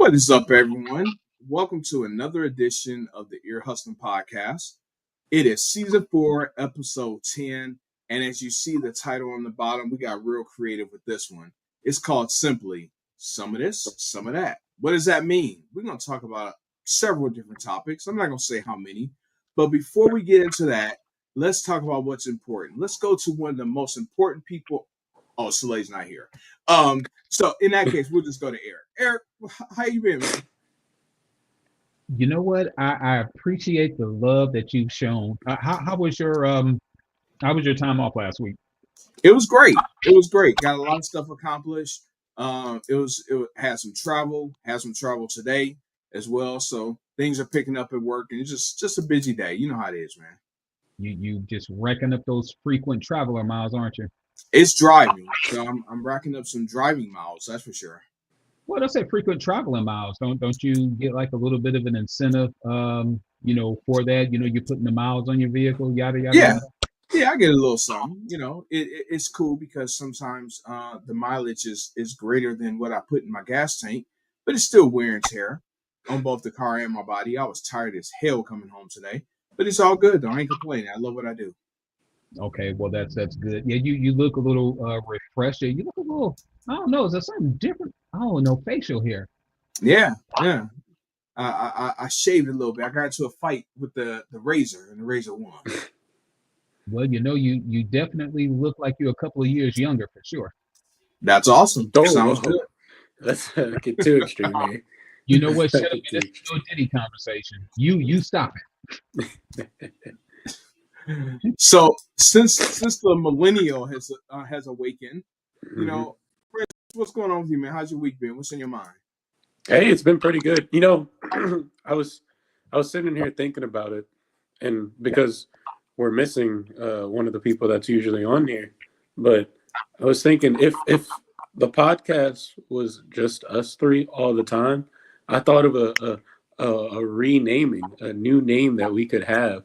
What is up, everyone? Welcome to another edition of the Ear Hustling Podcast. It is season 4, episode 10. And as you see the title on the bottom, we got real creative with this one. It's called simply Some of This, Some of That. What does that mean? We're going to talk about several different topics. I'm not going to say how many. But before we get into that, let's talk about what's important. Let's go to one of the most important people. Oh, Soleil's not here. So in that case, we'll just go to Eric. Eric, how you been, man? You know what? I appreciate the love that you've shown. How was your time off last week? It was great. It was great. Got a lot of stuff accomplished. It had some travel today as well. So things are picking up at work, and it's just a busy day. You know how it is, man. You just racking up those frequent traveler miles, aren't you? It's driving, so I'm racking up some driving miles. That's for sure. Well, let's say frequent traveling miles. Don't you get like a little bit of an incentive, for that? You're putting the miles on your vehicle, yada yada Yeah, yada. yeah, I get a little something. It's cool because sometimes the mileage is greater than what I put in my gas tank, but it's still wear and tear on both the car and my body. I was tired as hell coming home today, but it's all good though. I ain't complaining. I love what I do. Okay, well that's good. Yeah, you look a little refreshed. You look a little. I don't know. Is there something different? Oh no, facial hair. Yeah, yeah. I shaved a little bit. I got into a fight with the razor, and the razor won. Well, you definitely look like you're a couple of years younger for sure. That's awesome. Oh, Sounds whoa. good. Let's get too extreme here. You know what, Get Shelby? too This is no Diddy conversation. You stop So since the millennial has awakened, you Mhm. know, Prince, what's going on with you, man? How's your week been? What's in your mind? Hey, it's been pretty good. I was sitting here thinking about it, and because we're missing one of the people that's usually on here, but I was thinking if the podcast was just us three all the time, I thought of a renaming, a new name that we could have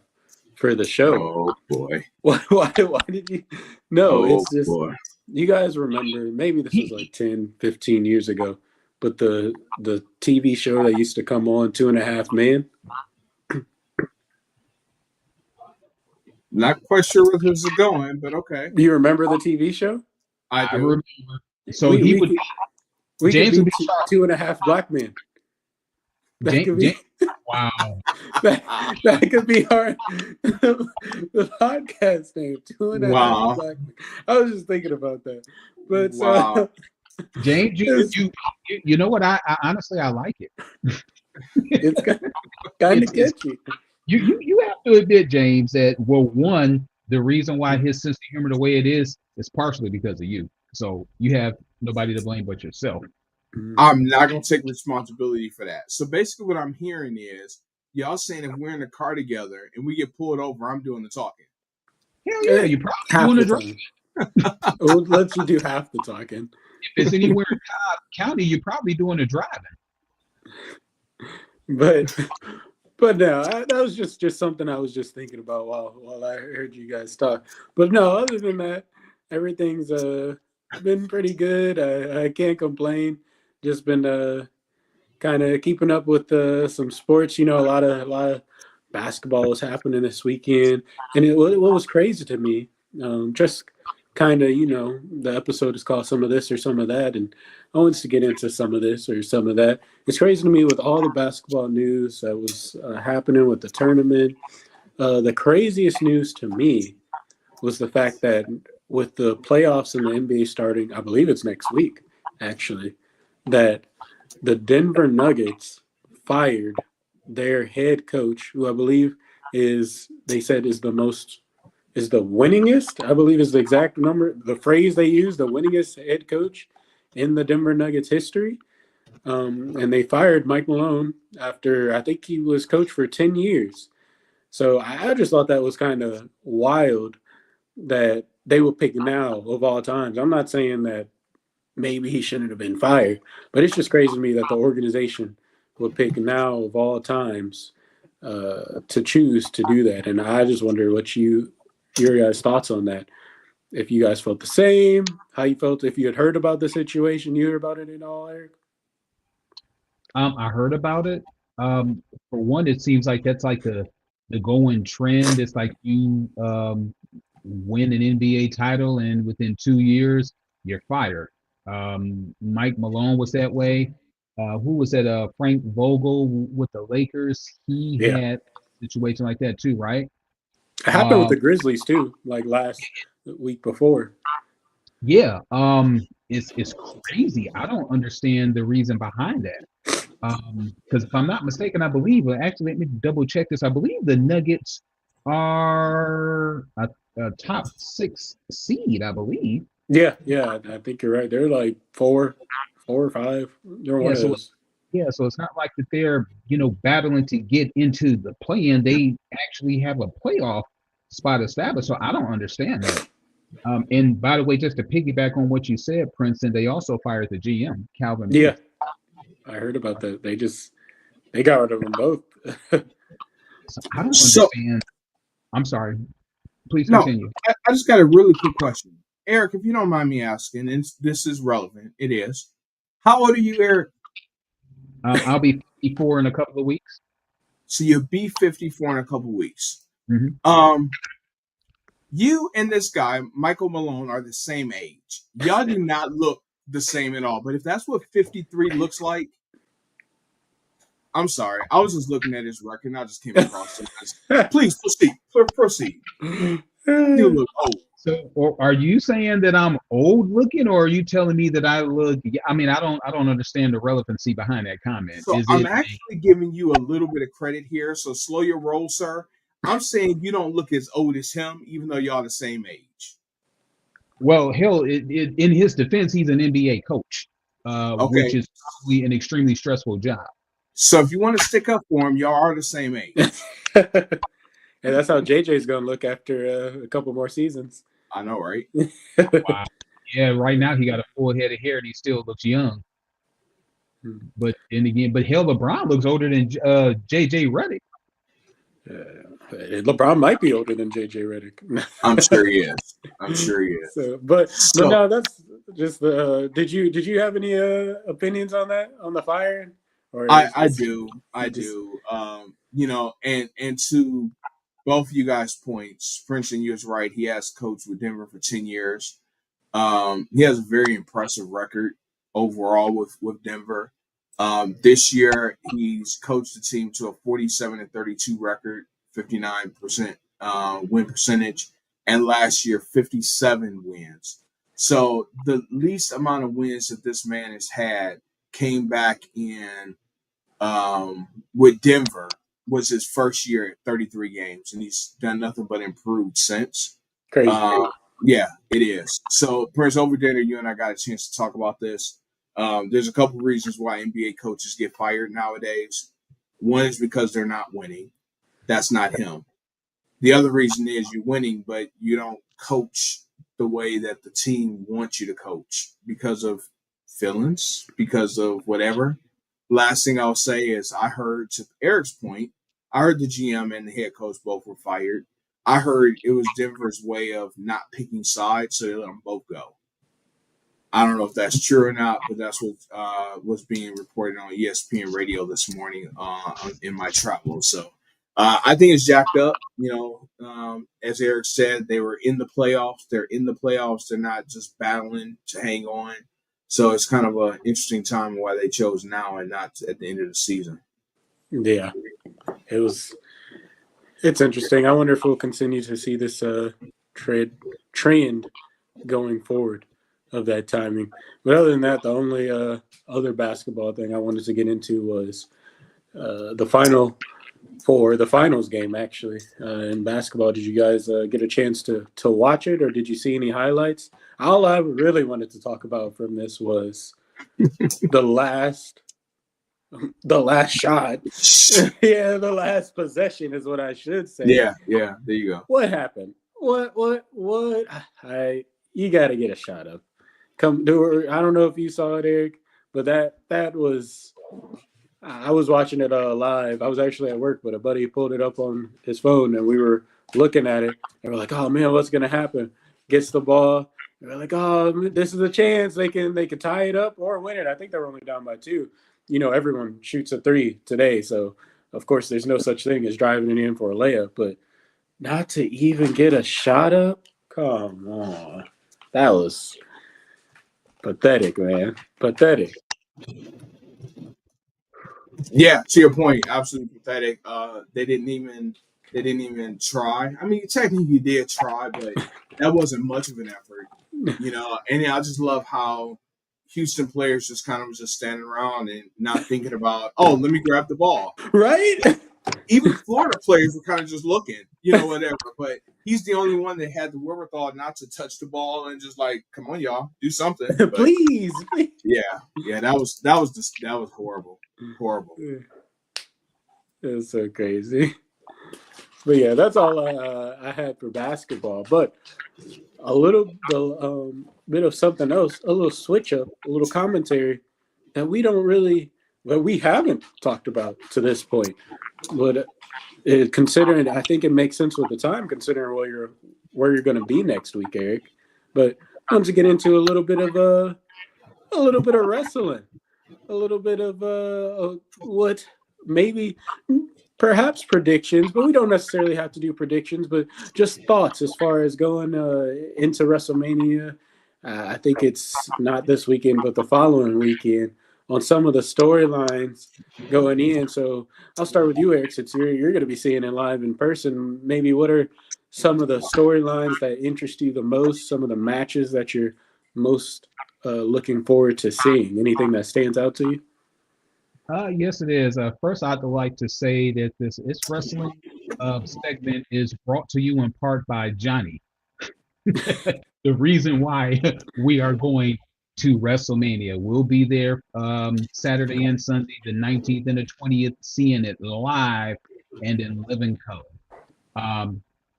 for the show. Oh boy. Why did you? No, Oh it's just boy. you guys remember, maybe this was it. like 10, 15 years ago, but the TV show that used to come on, Two and a Half Men. Not quite sure where this is going, but okay. Do you remember the TV show? I I do. remember. So We he we would could we could James would be be sharp. two and a half black men. That could James, be wow. that, that could be our the podcast name. Two and a half Wow. black men. I was just thinking about that, but Wow. James, it's, you know what? I honestly I like it. it's kind It's of catchy. you have to admit, James, that well, one, the reason why his sense of humor the way it is partially because of you. So you have nobody to blame but yourself. I'm not gonna take responsibility for that. So basically what I'm hearing is y'all saying if we're in the car together and we get pulled over, I'm doing the talking. Hell yeah, you're probably Half doing the the drive. time. We'll let you do half the talking. If it's anywhere in Cobb County, you're probably doing the driving. But no, that was just something I was just thinking about while I heard you guys talk. But no, other than that, everything's been pretty good. I can't complain. Just been kind of keeping up with some sports. A lot of basketball was happening this weekend, and what was crazy to me, just kind of the episode is called Some of This or Some of That, and I wanted to get into some of this or some of that. It's crazy to me with all the basketball news that was happening with the tournament. The craziest news to me was the fact that with the playoffs and the NBA starting, I believe it's next week, actually, that the Denver Nuggets fired their head coach, who I believe they said is the winningest, I believe is the exact number, the phrase they use, the winningest head coach in the Denver Nuggets history. And they fired Mike Malone after I think he was coach for 10 years. So I just thought that was kind of wild that they would pick now of all times. I'm not saying that maybe he shouldn't have been fired, but it's just crazy to me that the organization would pick now of all times to choose to do that. And I just wonder what your guys' thoughts on that. If you guys felt the same, how you felt if you had heard about the situation, you heard about it at all, Eric? I heard about it. For one, it seems like that's like the going trend. It's like you win an NBA title, and within 2 years, you're fired. Mike Malone was that way. Who was that? Frank Vogel with the Lakers. He Yeah, had a situation like that too, right? it happened with Um, the Grizzlies too, like last week before. yeah. It's crazy. I don't understand the reason behind that. Because if I'm not mistaken, I believe, actually, let me double check this. I believe the Nuggets are a top 6 seed, I believe. Yeah, yeah, I think you're right. They're like four or five. They're one Yeah, of so those. yeah, so it's not like that they're, battling to get into the play-in. They actually have a playoff spot established. So I don't understand that. And by the way, just to piggyback on what you said, Princeton, they also fired the GM, Calvin Yeah, Booth. I heard about that. They got rid of them both. So I don't So understand. I'm sorry. Please no, continue. I just got a really quick question, Eric. If you don't mind me asking, and this is relevant, it is. How old are you, Eric? I'll be 54 in a couple of weeks. So you'll be 54 in a couple weeks. Hmm. Um, you and this guy, Michael Malone, are the same age. Y'all do not look the same at all. But if that's what 53 looks like, I'm sorry. I was just looking at his record and I just came across it. Please proceed. Proceed. You look old. So, or are you saying that I'm old looking, or are you telling me that I look? I mean, I don't understand the relevancy behind that comment. So Is I'm it? actually giving you a little bit of credit here. So slow your roll, sir. I'm saying you don't look as old as him, even though y'all the same age. Well, hell, in his defense, he's an NBA coach, which Okay. is probably an extremely stressful job. So if you want to stick up for him, y'all are the same age. And that's how JJ's gonna look after a couple more seasons. I know, right? Wow. Yeah, right now he got a full head of hair and he still looks young. But then again, but hell, LeBron looks older than JJ Redick. LeBron might be older than JJ Redick. I'm sure he is. I'm sure he is. So, but So no, that's just the. Did you have any opinions on that on the firing, or I is do. I you just do. And to both you guys' points, Princeton, you was right. He has coached with Denver for 10 years. He has a very impressive record overall with Denver. This year, he's coached the team to a 47-32 record, 59% win percentage, and last year 57 wins. So the least amount of wins that this man has had came back in with Denver was his first year at 33 games, and he's done nothing but improved since. crazy? Uh, yeah, it is. So, Prince, over dinner, you and I got a chance to talk about this. There's a couple reasons why NBA coaches get fired nowadays. One is because they're not winning. That's not him. The other reason is you're winning, but you don't coach the way that the team wants you to coach because of feelings, because of whatever. Last thing I'll say is I heard, to Eric's point, I heard the GM and the head coach both were fired. I heard it was Denver's way of not picking sides, so they let them both go. I don't know if that's true or not, but that's what was being reported on ESPN radio this morning in my travels. So I think it's jacked up. As Eric said, they were in the playoffs. They're in the playoffs. They're not just battling to hang on. So it's kind of an interesting time why they chose now and not at the end of the season. Yeah, it was. It's interesting. I wonder if we'll continue to see this trend going forward of that timing. But other than that, the only other basketball thing I wanted to get into was the the finals game, actually. In basketball, did you guys get a chance to watch it, or did you see any highlights? All I really wanted to talk about from this was the last shot. Yeah, the last possession is what I should say. Yeah, there you go. What happened? What? You got to get a shot of. Come do. I don't know if you saw it, Eric, but that was. I was watching it live. I was actually at work, but a buddy pulled it up on his phone, and we were looking at it, and we're like, "Oh man, what's gonna happen?" Gets the ball, They're like, oh, this is a chance they can tie it up or win it. I think they're only down by 2. Everyone shoots a 3 today, so of course there's no such thing as driving it in for a layup. But not to even get a shot up, come on, that was pathetic, man. Pathetic. Yeah, to your point, absolutely pathetic. They didn't even try. I mean, technically did try, but that wasn't much of an effort, And I just love how Houston players just kind of was just standing around and not thinking about, oh, let me grab the ball. Right? Even Florida players were kind of just looking, whatever. But he's the only one that had the wherewithal not to touch the ball and just like, come on, y'all, do something. But, please. Yeah, that was horrible. Horrible. It's so crazy. But yeah, that's all I had for basketball. But a little bit of something else, a little switch up, a little commentary that we haven't talked about to this point. But considering, I think it makes sense with the time, considering where you're going to be next week, Eric. But I want to get into a little bit of wrestling, a little bit of what maybe perhaps predictions, but we don't necessarily have to do predictions, but just thoughts as far as going into WrestleMania. I think it's not this weekend, but the following weekend on some of the storylines going in. So I'll start with you, Eric, since you're going to be seeing it live in person. Maybe what are some of the storylines that interest you the most, some of the matches that you're most looking forward to seeing? Anything that stands out to you? Yes, it is. First, I'd like to say that this It's Wrestling segment is brought to you in part by Johnny. The reason why we are going to WrestleMania. We'll be there Saturday and Sunday, the 19th and the 20th, seeing it live and in living color.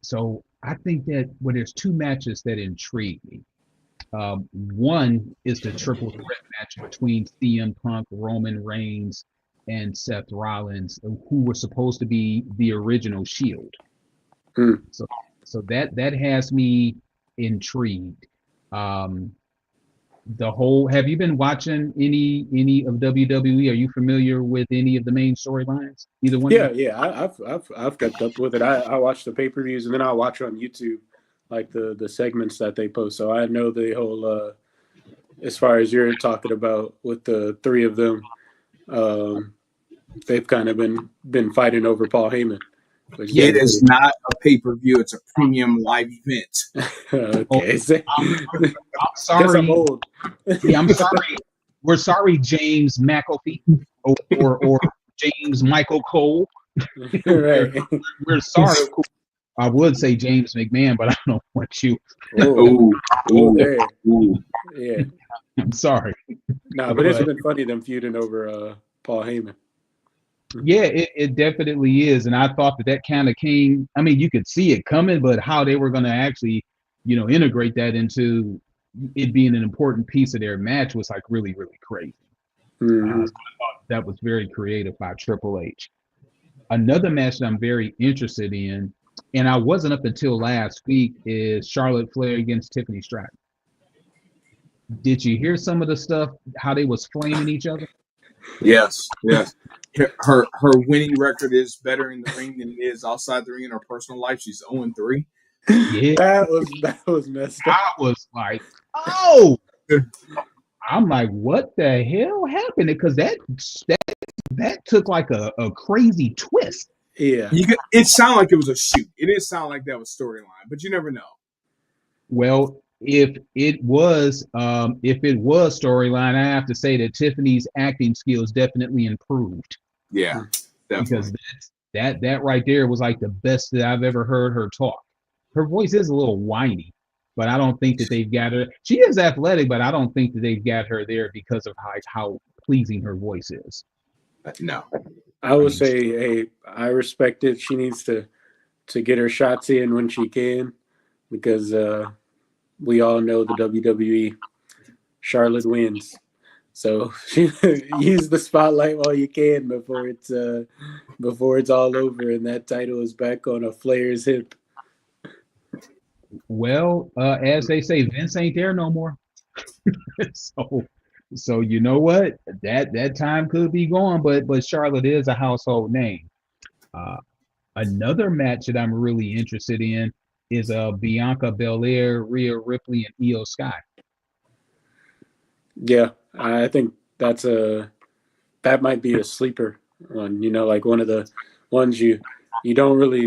So I think that there's 2 matches that intrigue me. One is the triple threat match between CM Punk, Roman Reigns, and Seth Rollins, who were supposed to be the original Shield. So that has me intrigued. Have you been watching any of WWE? Are you familiar with any of the main storylines? Either one? Yeah. I've kept up with it. I watch the pay-per-views and then I watch on YouTube, like the segments that they post. So I know the whole, as far as you're talking about with the 3 of them, they've kind of been fighting over Paul Heyman. It is not a pay-per-view. It's a premium live event. Okay. I'm sorry. I'm old. Yeah, I'm sorry. We're sorry, James McAfee or James Michael Cole. Right. We're sorry. I would say James McMahon, but I don't want you. Yeah. I'm sorry. No, but it's been funny them feuding over Paul Heyman. Yeah, it definitely is. And I thought that kind of came, I mean, you could see it coming, but how they were going to actually, integrate that into it being an important piece of their match was like really, really crazy. Mm-hmm. So I thought that was very creative by Triple H. Another match that I'm very interested in, and I wasn't up until last week, is Charlotte Flair against Tiffany Stratton. Did you hear some of the stuff, how they was flaming each other? Yes. Her winning record is better in the ring than it is outside the ring in her personal life. She's 0-3. Yeah, that was messed up. I was like, oh, I'm like, what the hell happened? Because that took like a crazy twist. Yeah, it sounded like it was a shoot. It didn't sound like that was storyline, but you never know. Well, if it was storyline, I have to say that Tiffany's acting skills definitely improved. Yeah, definitely. Because that right there was like the best that I've ever heard her talk. Her voice is a little whiny, but I don't think that they've got her. She is athletic, but I don't think that they've got her there because of how pleasing her voice is. No. I would say, hey, I respect it. She needs to get her shots in when she can, because we all know the WWE. Charlotte wins, so use the spotlight while you can before it's all over and that title is back on a Flair's hip. Well, as they say, Vince ain't there no more. so, so you know what? That time could be gone, but Charlotte is a household name. Uh, Another match that I'm really interested in is Bianca Belair, Rhea Ripley, and Io Sky. Yeah, I think that might be a sleeper one. Like one of the ones you don't really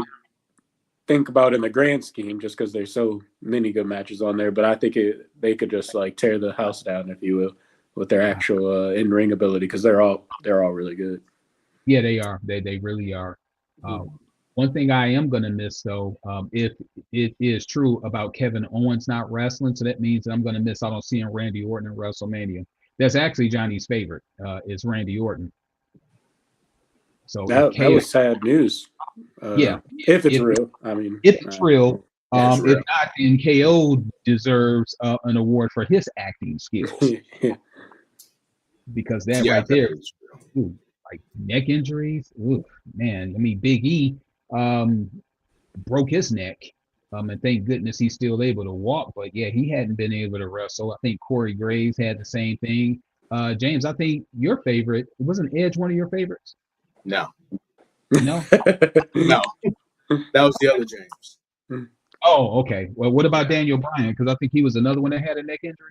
think about in the grand scheme, just because there's so many good matches on there. But I think they could just like tear the house down, if you will, with their actual in ring ability, because they're all really good. Yeah, they are. They really are. One thing I am gonna miss though, if it is true about Kevin Owens not wrestling, so that means that I'm gonna miss out on seeing Randy Orton in WrestleMania. That's actually Johnny's favorite, is Randy Orton. So if That was sad news. Yeah, if it's real, I mean, if it's real, it's real. if not, then KO deserves an award for his acting skills because that right there, ooh, like neck injuries. Ooh, man, I mean, Big E broke his neck, and thank goodness he's still able to walk. But yeah, he hadn't been able to wrestle. I think Corey Graves had the same thing. James, I think your favorite wasn't Edge one of your favorites? No. No. No. That was the other James. Oh, okay. Well, what about Daniel Bryan? Because I think he was another one that had a neck injury.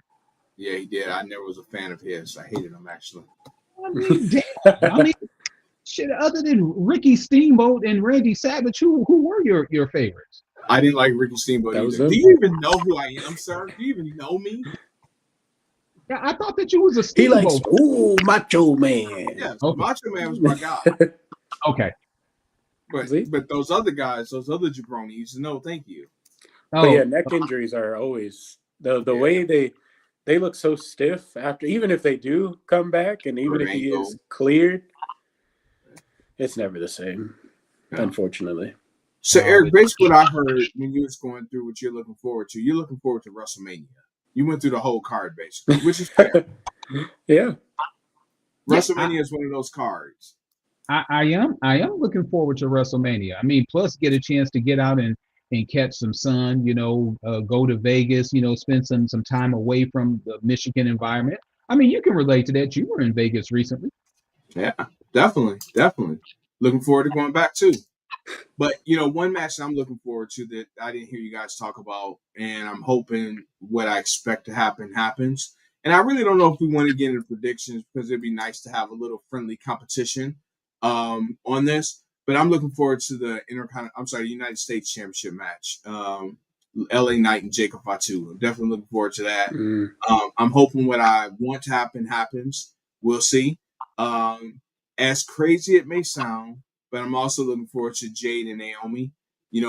Yeah, he did. I never was a fan of his. I hated him, actually. I mean, damn. I mean, shit. Other than Ricky Steamboat and Randy Savage, who were your favorites? I didn't like Ricky Steamboat either. Do you even know who I am, sir? Do you even know me? Yeah, I thought that you was a Steamboat. He likes, ooh, Macho Man. Yeah, okay. Macho Man was my guy. Okay. But those other guys, those other jabronis, no, thank you. But yeah, neck injuries are always the way they look so stiff after, even if they do come back, and even if he is cleared, it's never the same, unfortunately. So Eric, basically what I heard when you was going through what you're looking forward to WrestleMania. You went through the whole card basically, which is fair. Yeah. WrestleMania is one of those cards. I am looking forward to WrestleMania. I mean, plus get a chance to get out and catch some sun, go to Vegas, spend some time away from the Michigan environment. I mean, you can relate to that. You were in Vegas recently. Yeah, definitely. Looking forward to going back too. But, one match that I'm looking forward to that I didn't hear you guys talk about, and I'm hoping what I expect to happen happens. And I really don't know if we want to get into predictions because it'd be nice to have a little friendly competition on this. But I'm looking forward to the United States Championship match. LA Knight and Jacob Fatu. I'm definitely looking forward to that. I'm hoping what I want to happen happens. We'll see. As crazy it may sound, but I'm also looking forward to Jade and Naomi,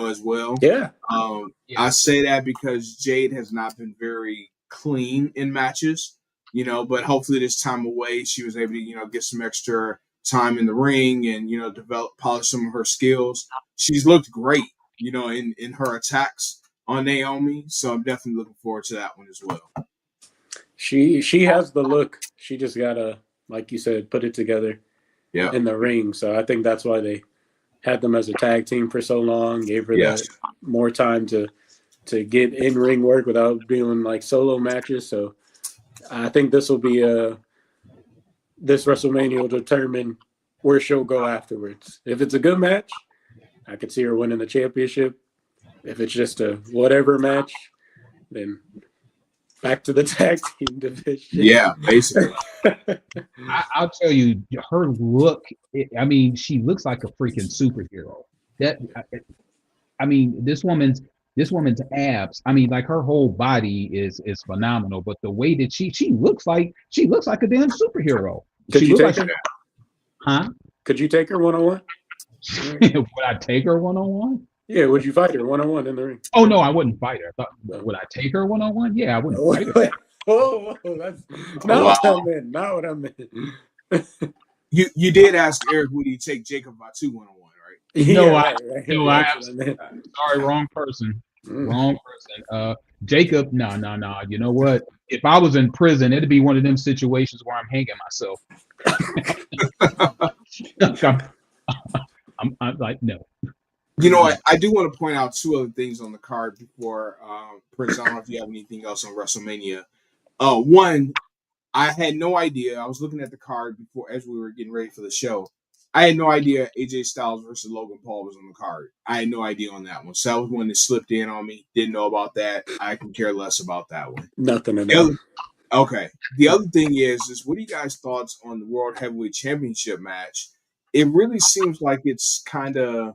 as well. Yeah. I say that because Jade has not been very clean in matches, but hopefully this time away, she was able to, get some extra time in the ring and, polish some of her skills. She's looked great, in her attacks on Naomi. So I'm definitely looking forward to that one as well. She has the look. She just gotta, like you said, put it together in the ring. So I think that's why they had them as a tag team for so long, gave her that more time to get in ring work without doing like solo matches. So I think this will be this WrestleMania will determine where she'll go afterwards. If it's a good match, I could see her winning the championship. If it's just a whatever match, then back to the tag team division. Yeah, basically. I'll tell you, her look. She looks like a freaking superhero. This woman's abs. Like her whole body is phenomenal. But the way that she looks like a damn superhero. Could you take her? Huh? Could you take her 1-on-1? Would I take her 1-on-1? Yeah, would you fight her 1-on-1 in the ring? Oh no, I wouldn't fight her. Would I take her 1-on-1? Yeah, I wouldn't fight her. That's not what I meant. You did ask Eric, would he take Jacob Fatu 1-on-1, right? No, Yeah, I sorry, wrong person. Wrong person. Jacob, no. You know what? If I was in prison, it'd be one of them situations where I'm hanging myself. I'm like, no. You know what? I do want to point out two other things on the card before Prince. I don't know if you have anything else on WrestleMania. One, I had no idea. I was looking at the card before as we were getting ready for the show. I had no idea AJ Styles versus Logan Paul was on the card. I had no idea on that one. So that was one that slipped in on me. Didn't know about that. I can care less about that one. Nothing to know. Okay. The other thing is what are you guys' thoughts on the World Heavyweight Championship match? It really seems like it's kind of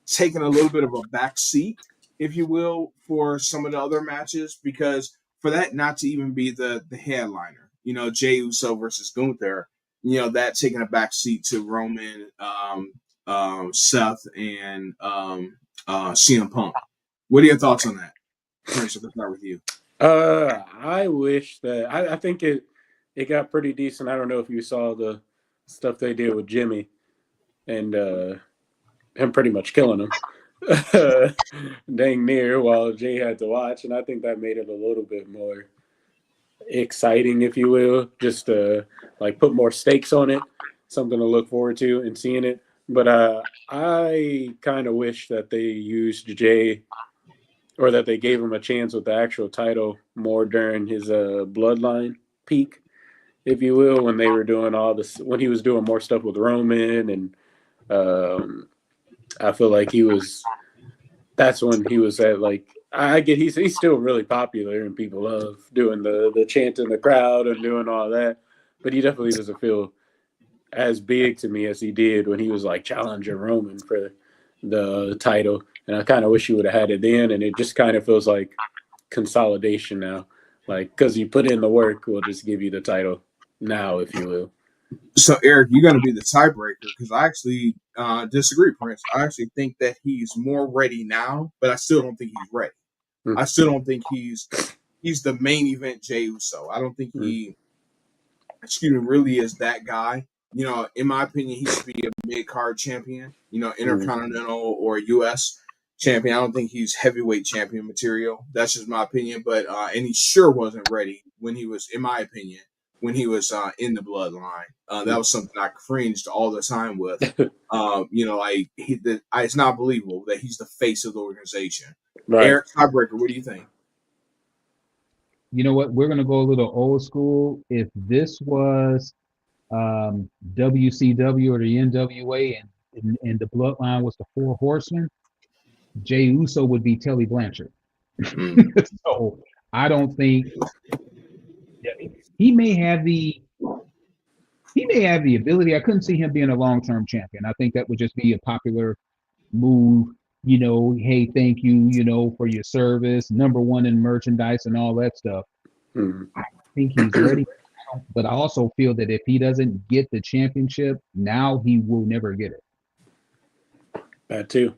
taking a little bit of a back seat, if you will, for some of the other matches, because for that not to even be the headliner, Jey Uso versus Gunther, that taking a back seat to Roman, Seth, and CM Punk. What are your thoughts on that? Prince, let's start with you. I wish that I think it got pretty decent. I don't know if you saw the stuff they did with Jimmy and him pretty much killing him dang near while Jay had to watch, and I think that made it a little bit more exciting, if you will, just to like put more stakes on it, something to look forward to and seeing it. But I kind of wish that they used Jay, or that they gave him a chance with the actual title more during his bloodline peak, if you will, when they were doing all this, when he was doing more stuff with Roman, and I feel like that's when he was at, like, I get he's still really popular and people love doing the chant in the crowd and doing all that, but he definitely doesn't feel as big to me as he did when he was like challenging Roman for the title. And I kind of wish he would have had it then, and it just kind of feels like consolidation now, like, because you put in the work, we'll just give you the title now, if you will. So, Eric, you're going to be the tiebreaker because I actually disagree, Prince. I actually think that he's more ready now, but I still don't think he's ready. I still don't think he's the main event Jey Uso. I don't think he, really is that guy. In my opinion, he should be a mid-card champion, intercontinental or U.S. champion. I don't think he's heavyweight champion material. That's just my opinion. But and he sure wasn't ready when he was, in my opinion, when he was in the bloodline. That was something I cringed all the time with. It's not believable that he's the face of the organization. Right. Eric, tiebreaker, what do you think? You know what? We're going to go a little old school. If this was WCW or the NWA and the bloodline was the Four Horsemen, Jey Uso would be Tully Blanchard. So I don't think he may have the ability. I couldn't see him being a long-term champion. I think that would just be a popular move. Hey, thank you, for your service, #1 in merchandise and all that stuff. I think he's ready. But I also feel that if he doesn't get the championship, now he will never get it. That too.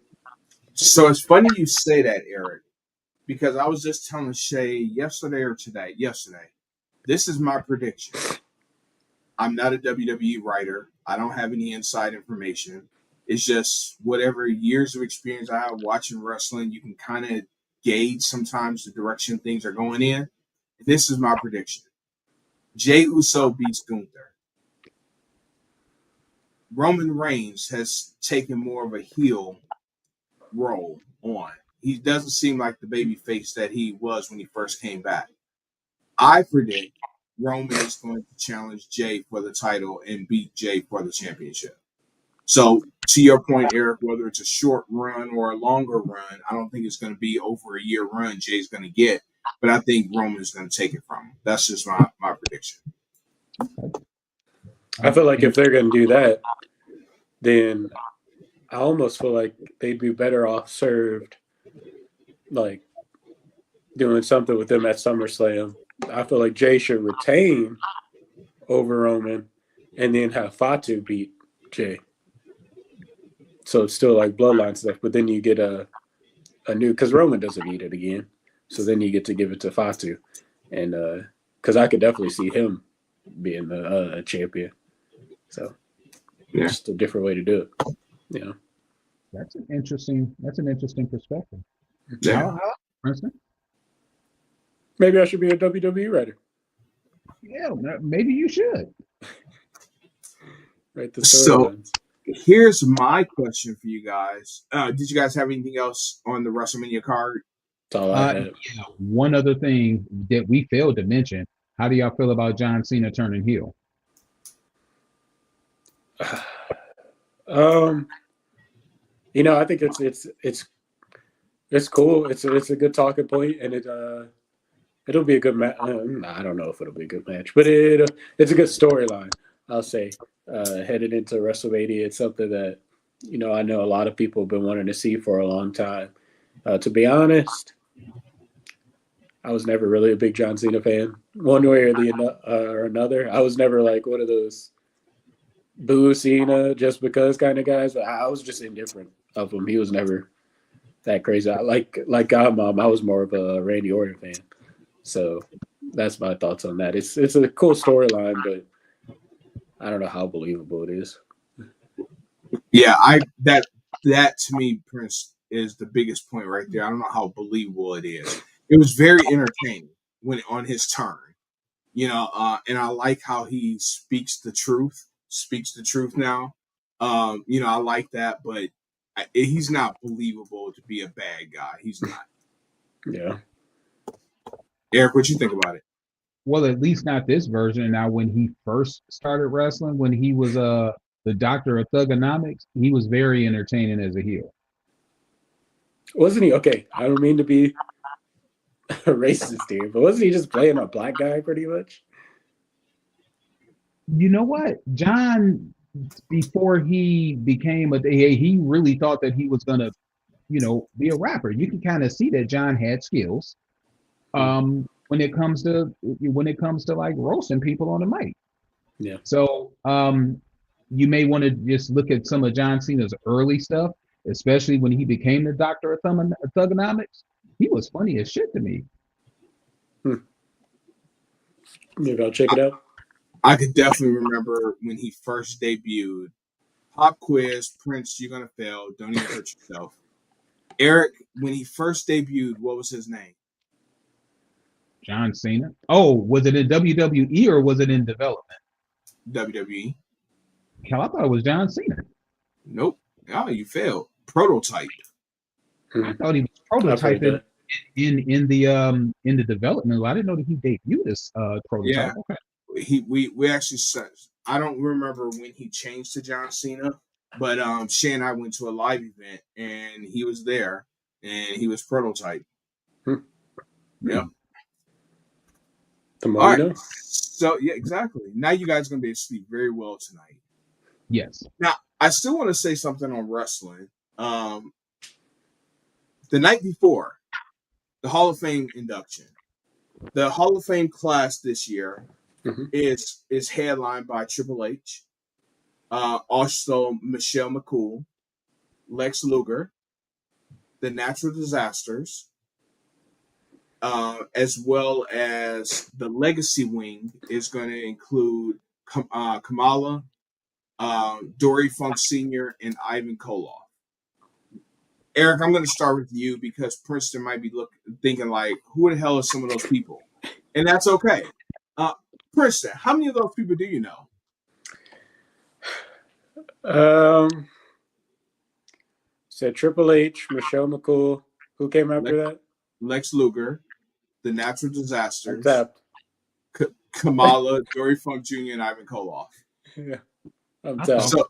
So it's funny you say that, Eric, because I was just telling Shay yesterday. This is my prediction. I'm not a WWE writer. I don't have any inside information. It's just whatever years of experience I have watching wrestling, you can kind of gauge sometimes the direction things are going in. And this is my prediction. Jey Uso beats Gunther. Roman Reigns has taken more of a heel role on. He doesn't seem like the baby face that he was when he first came back. I predict Roman is going to challenge Jey for the title and beat Jey for the championship. So, to your point, Eric, whether it's a short run or a longer run, I don't think it's going to be over a year run Jay's going to get, but I think Roman is going to take it from him. That's just my prediction. I feel like if they're going to do that, then I almost feel like they'd be better off served, like, doing something with them at SummerSlam. I feel like Jay should retain over Roman and then have Fatu beat Jay. So it's still like bloodline stuff, but then you get a new, because Roman doesn't need it again. So then you get to give it to Fatu. And because I could definitely see him being a champion. So just a different way to do it. That's an interesting perspective. Yeah. Maybe I should be a WWE writer. Yeah, maybe you should. Write the storylines. Here's my question for you guys. Did you guys have anything else on the WrestleMania card? That's all I had. Yeah, one other thing that we failed to mention. How do y'all feel about John Cena turning heel? I think it's cool. It's a good talking point, and it'll be a good match. I don't know if it'll be a good match, but it's a good storyline. I'll say headed into WrestleMania, it's something that I know a lot of people have been wanting to see for a long time. To be honest, I was never really a big John Cena fan, one way or another. I was never like one of those boo Cena just because kind of guys. But I was just indifferent of him. He was never that crazy. Like Godmom, I was more of a Randy Orton fan. So that's my thoughts on that. It's a cool storyline, but I don't know how believable it is. Yeah, that to me, Prince, is the biggest point right there. I don't know how believable it is. It was very entertaining when on his turn, and I like how he speaks the truth now. I like that, but he's not believable to be a bad guy. He's not. Yeah. Eric, what you think about it? Well, at least not this version. Now, when he first started wrestling, when he was the doctor of Thugonomics, he was very entertaining as a heel. Wasn't he? Okay, I don't mean to be a racist here, but wasn't he just playing a black guy pretty much? You know what? John, before he became he really thought that he was going to, be a rapper. You can kind of see that John had skills when it comes to like roasting people on the mic. Yeah. So you may want to just look at some of John Cena's early stuff, especially when he became the doctor of Thugonomics. He was funny as shit to me. Maybe I'll check it out. I could definitely remember when he first debuted. Pop quiz, Prince, you're gonna fail. Don't even hurt yourself. Eric, when he first debuted, what was his name? John Cena. Oh, was it in WWE or was it in development? WWE. Hell, I thought it was John Cena. Nope. Oh, you failed. Prototype. I thought he was prototyping in the development. I didn't know that he debuted as prototype. Yeah. Okay. We actually I don't remember when he changed to John Cena, but Shay and I went to a live event and he was there and he was prototype. Yep. The more you know. So yeah, exactly. Now you guys are gonna be able to sleep very well tonight. Yes. Now I still want to say something on wrestling. The night before the Hall of Fame induction, the Hall of Fame class this year is headlined by Triple H, also Michelle McCool, Lex Luger, the Natural Disasters, as well as the Legacy Wing is going to include Kamala, Dory Funk Sr., and Ivan Koloff. Eric, I'm going to start with you because Princeton might be thinking like, who the hell are some of those people? And that's okay. Princeton, how many of those people do you know? So Triple H, Michelle McCool. Who came after that? Lex Luger, the Natural Disasters, Kamala, Dory Funk Jr., and Ivan Koloff. Yeah, I'm tapped. So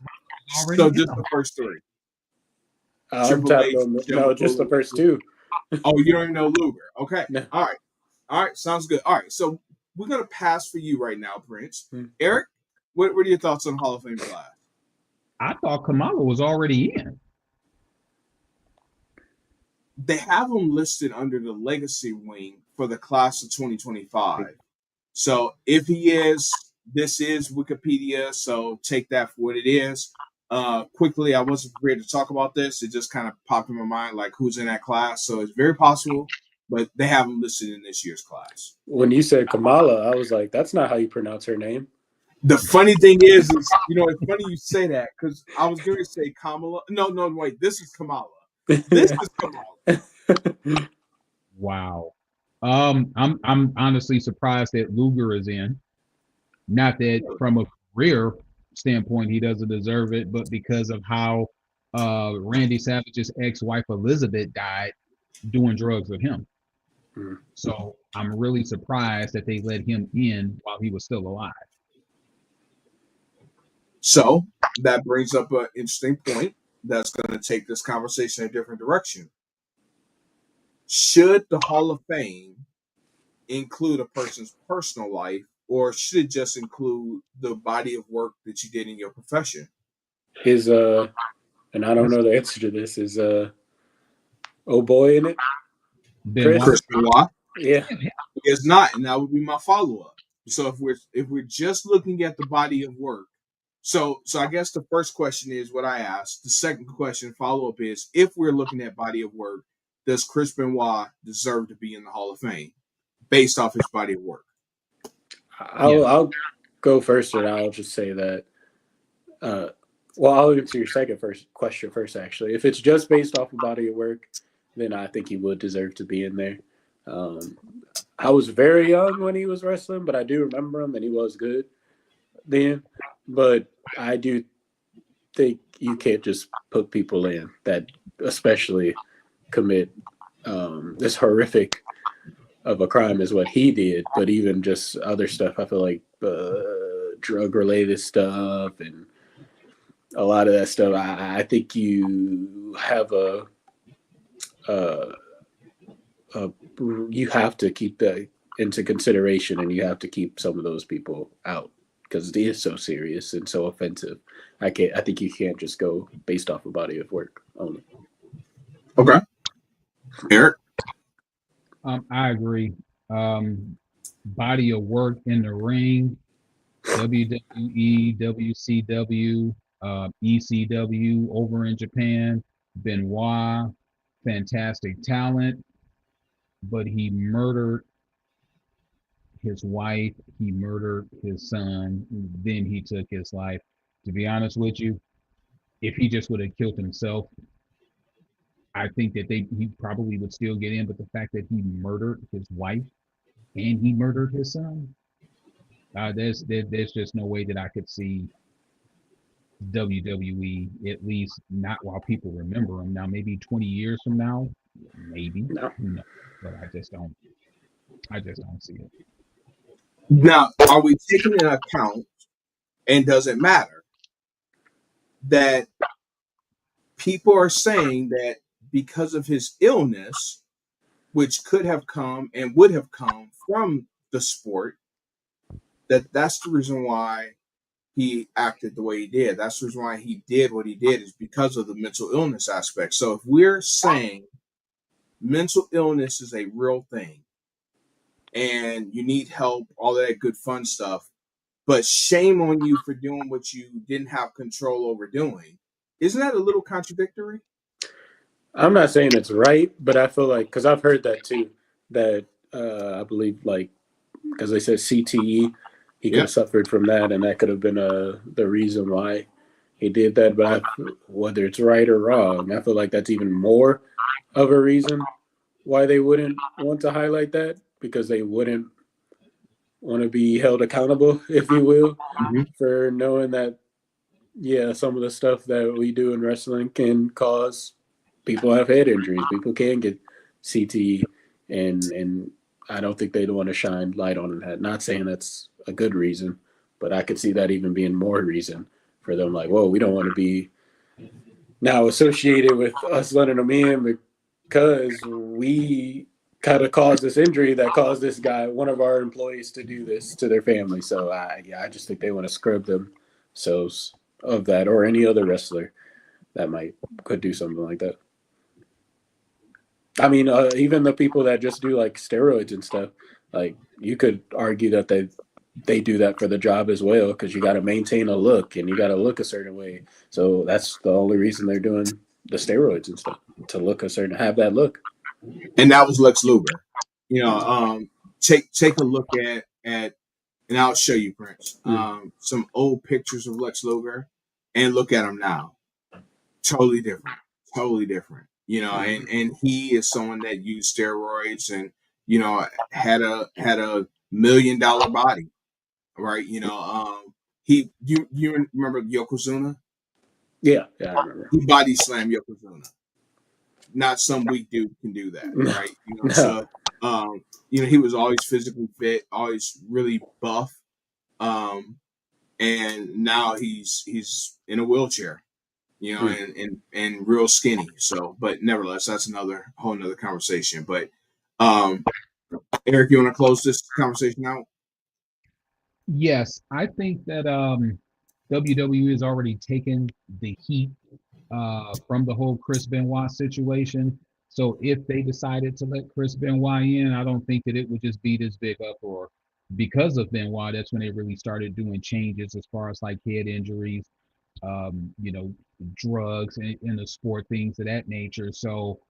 just the first three. I'm tapped on just the first two. Oh, you don't even know Luger. Okay. No. All right. Sounds good. All right. So we're going to pass for you right now, Prince. Eric, what are your thoughts on Hall of Fame class? I thought Kamala was already in. They have him listed under the Legacy Wing for the class of 2025. So if he is, this is Wikipedia, so take that for what it is. Quickly, I wasn't prepared to talk about this. It just kind of popped in my mind, like who's in that class. So it's very possible, but they have them listed in this year's class. When you said Kamala, I was like, that's not how you pronounce her name. The funny thing is it's funny you say that because I was going to say Kamala. No, wait, this is Kamala. This is Kamala. Wow. I'm honestly surprised that Luger is in. Not that from a career standpoint, he doesn't deserve it, but because of how Randy Savage's ex-wife Elizabeth died doing drugs with him. Mm. So I'm really surprised that they let him in while he was still alive. So that brings up an interesting point that's going to take this conversation in a different direction. Should the Hall of Fame include a person's personal life, or should it just include the body of work that you did in your profession? Is and I don't know the answer to this, is oh boy in it? Benoit. Chris Benoit? Yeah. It's not, and that would be my follow-up. So if we're just looking at the body of work, so I guess the first question is what I asked. The second question, follow-up, is if we're looking at body of work, does Chris Benoit deserve to be in the Hall of Fame based off his body of work? I'll go first, and I'll just say that. Well, I'll answer your second question first. Actually, if it's just based off of body of work, then I think he would deserve to be in there. I was very young when he was wrestling, but I do remember him, and he was good then. But I do think you can't just put people in that, especially commit this horrific of a crime as what he did, but even just other stuff. I feel like drug-related stuff and a lot of that stuff. I think you have you have to keep that into consideration, and you have to keep some of those people out because it is so serious and so offensive. I think you can't just go based off a body of work only. Okay, Eric. I agree. Body of work in the ring, WWE, WCW, ECW over in Japan, Benoit, fantastic talent, but he murdered his wife, he murdered his son, then he took his life. To be honest with you, if he just would have killed himself, I think that he probably would still get in. But the fact that he murdered his wife and he murdered his son, there's just no way that I could see WWE, at least not while people remember him. Now, maybe 20 years from now, maybe. No, but I just don't see it. Now, are we taking into account, and does it matter, that people are saying that because of his illness, which could have come and would have come from the sport, that's the reason why he acted the way he did. That's the reason why he did what he did, is because of the mental illness aspect. So if we're saying mental illness is a real thing and you need help, all that good fun stuff, but shame on you for doing what you didn't have control over doing, isn't that a little contradictory? I'm not saying it's right, but I feel like, because I've heard that too, that I believe, like, because they said CTE, he could have suffered from that, and that could have been the reason why he did that. But whether it's right or wrong, I feel like that's even more of a reason why they wouldn't want to highlight that, because they wouldn't want to be held accountable, if you will, for knowing that, yeah, some of the stuff that we do in wrestling can cause people have head injuries. People can get CTE, and I don't think they'd want to shine light on that. Not saying that's a good reason, but I could see that even being more reason for them. Like, whoa, we don't want to be now associated with us letting them in because we kind of caused this injury that caused this guy, one of our employees, to do this to their family. So I just think they want to scrub themselves of that, or any other wrestler that could do something like that. I mean, even the people that just do like steroids and stuff, like, you could argue that they do that for the job as well, because you got to maintain a look and you got to look a certain way. So that's the only reason they're doing the steroids and stuff, to look a certain, have that look. And that was Lex Luger. Take a look at, and I'll show you, Prince, some old pictures of Lex Luger, and look at him now. Totally different. And he is someone that used steroids and, had a $1 million body, right? You remember Yokozuna? Yeah, I remember. He body slammed Yokozuna. Not some weak dude can do that, No, right? no. So he was always physically fit, always really buff, and now he's in a wheelchair, and real skinny. So, but nevertheless, that's another whole nother conversation. But um, Eric, you want to close this conversation out? Yes, I think that WWE has already taken the heat from the whole Chris Benoit situation. So if they decided to let Chris Benoit in, I don't think that it would just be this big uproar. Because of Benoit, that's when they really started doing changes as far as like head injuries, you know, drugs in the sport, things of that nature. So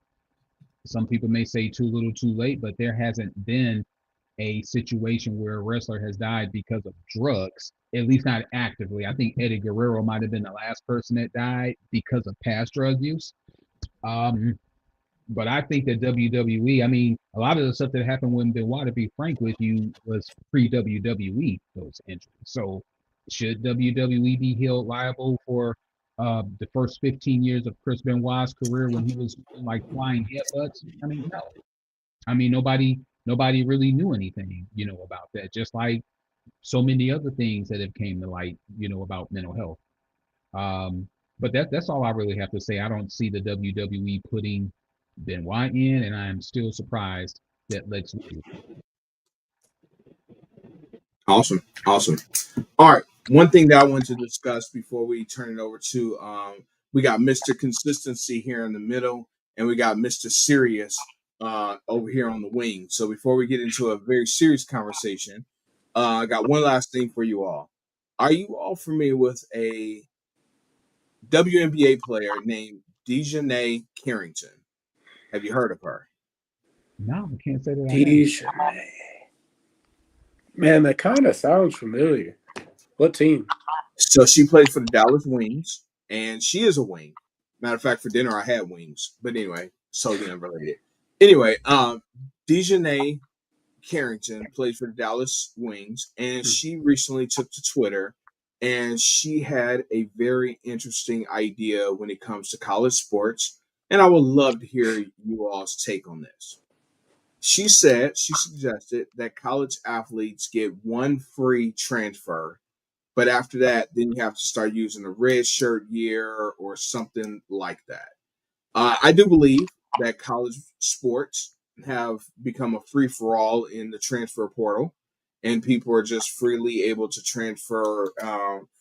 some people may say too little, too late, but there hasn't been a situation where a wrestler has died because of drugs, at least not actively. I think Eddie Guerrero might have been the last person that died because of past drug use. Um, but I think that WWE, I mean, a lot of the stuff that happened when Benoit, to be frank with you, was pre WWE, those injuries. So should WWE be held liable for the first 15 years of Chris Benoit's career when he was like flying headbutts? I mean, no. I mean, nobody really knew anything, about that. Just like so many other things that have came to light, about mental health. Um, but that's all I really have to say. I don't see the WWE putting Benoit in, and I'm still surprised that Lex Luger. Awesome. All right. One thing that I wanted to discuss before we turn it over to we got Mr. Consistency here in the middle, and we got Mr. Serious over here on the wing. So before we get into a very serious conversation, I got one last thing for you all. Are you all familiar with a WNBA player named Dejanay Carrington? Have you heard of her? No, I can't say that I have. Dejanay. Man, that kind of sounds familiar. What team? So she plays for the Dallas Wings, and she is a wing. Matter of fact, for dinner I had wings. But anyway, totally unrelated. Anyway, Dejanay Carrington plays for the Dallas Wings, and she recently took to Twitter, and she had a very interesting idea when it comes to college sports. And I would love to hear you all's take on this. She suggested that college athletes get one free transfer, but after that, then you have to start using a red shirt year or something like that. I do believe that college sports have become a free for all in the transfer portal, and people are just freely able to transfer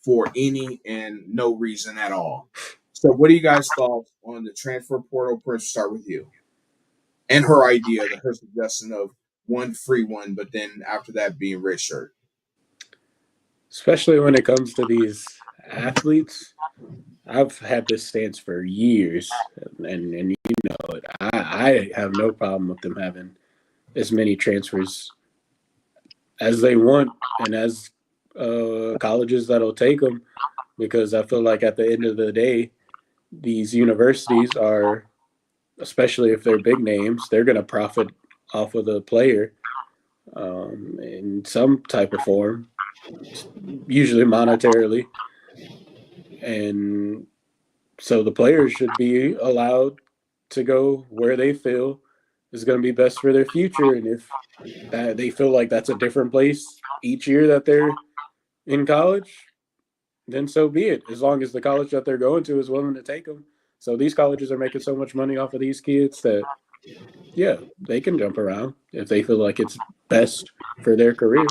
for any and no reason at all. So, what do you guys thoughts on the transfer portal? First, start with you and her idea, her suggestion of one free one, but then after that being red shirt. Especially when it comes to these athletes. I've had this stance for years, and you know it. I have no problem with them having as many transfers as they want and as colleges that'll take them, because I feel like at the end of the day, these universities are, especially if they're big names, they're going to profit off of the player in some type of form, usually monetarily. And so the players should be allowed to go where they feel is going to be best for their future. And if they feel like that's a different place each year that they're in college, then so be it. As long as the college that they're going to is willing to take them. So these colleges are making so much money off of these kids that, yeah, they can jump around if they feel like it's best for their career.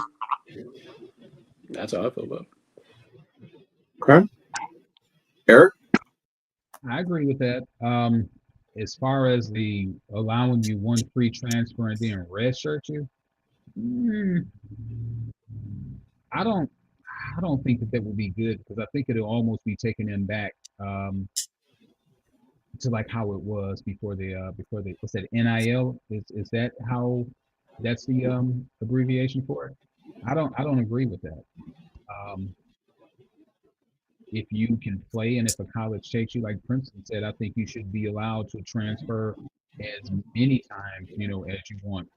That's how I feel about it. Okay. Eric? I agree with that. As far as the allowing you one free transfer and then red shirt you, mm, I don't I don't think that would be good because I think it'll almost be taking them back to like how it was before the what's that NIL, is that how that's the abbreviation for it? I don't agree with that. Um, if you can play and if a college takes you, like Princeton said, I think you should be allowed to transfer as many times as you want.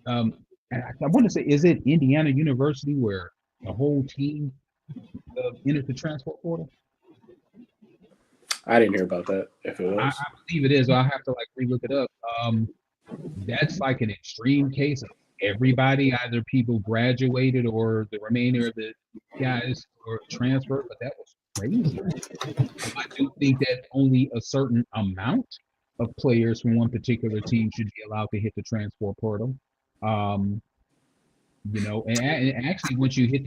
And I want to say, is it Indiana University where the whole team entered the transfer portal? I didn't hear about that. If it I was, believe it is. I'll have to like relook it up. That's like an extreme case of everybody, either people graduated or the remainder of the guys were transferred, but that was crazy. I do think that only a certain amount of players from one particular team should be allowed to hit the transfer portal. Um, and actually, once you hit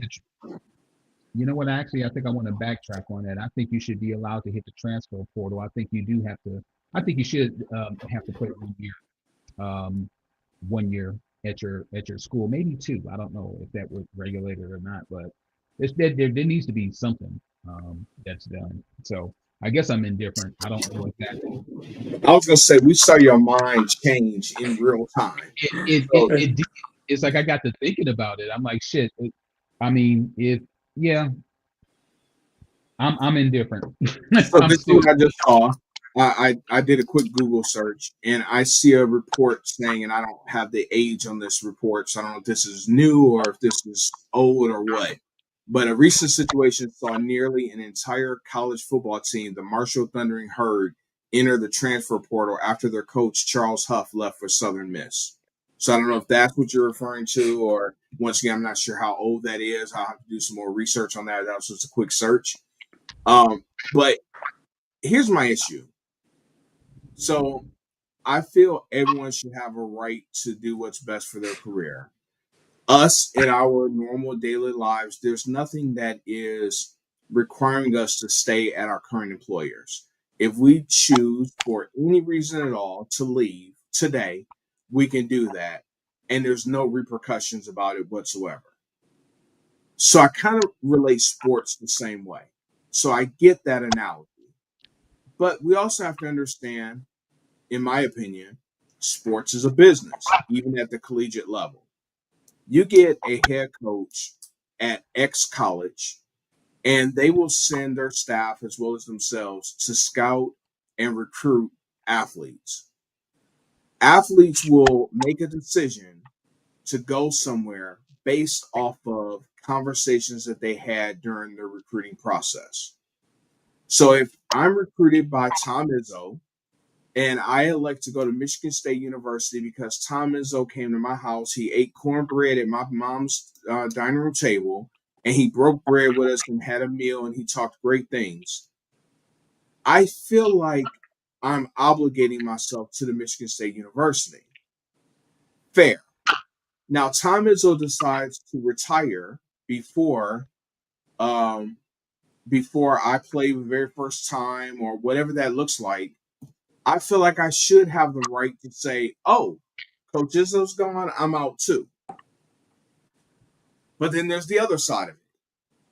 you know what? Actually, I think I want to backtrack on that. I think you should be allowed to hit the transfer portal. I think you do have to. I think you should have to play 1 year, 1 year at your school, maybe two. I don't know if that was regulated or not, but there needs to be something that's done. So I guess I'm indifferent. I don't know exactly. I was gonna say we saw your mind change in real time. So It's like I got to thinking about it. I'm like, shit. I mean, yeah, I'm indifferent. So I'm this is still what I just saw. I did a quick Google search and I see a report saying, and I don't have the age on this report, so I don't know if this is new or if this is old or what. But a recent situation saw nearly an entire college football team, the Marshall Thundering Herd, enter the transfer portal after their coach Charles Huff left for Southern Miss. So I don't know if that's what you're referring to, or once again, I'm not sure how old that is. I'll have to do some more research on that. That was just a quick search. But here's my issue. So I feel everyone should have a right to do what's best for their career. Us in our normal daily lives, there's nothing that is requiring us to stay at our current employers. If we choose for any reason at all to leave today, we can do that. And there's no repercussions about it whatsoever. So I kind of relate sports the same way. So I get that analogy. But we also have to understand, in my opinion, sports is a business, even at the collegiate level. You get a head coach at X college, and they will send their staff as well as themselves to scout and recruit athletes. Athletes will make a decision to go somewhere based off of conversations that they had during the recruiting process. So if I'm recruited by Tom Izzo and I elect to go to Michigan State University because Tom Izzo came to my house, he ate cornbread at my mom's dining room table, and he broke bread with us and had a meal and he talked great things. I feel like I'm obligating myself to the Michigan State University. Fair. Now, Tom Izzo decides to retire before um, before I play the very first time or whatever that looks like. I feel like I should have the right to say, "Oh, Coach Izzo's gone. I'm out too." But then there's the other side of it.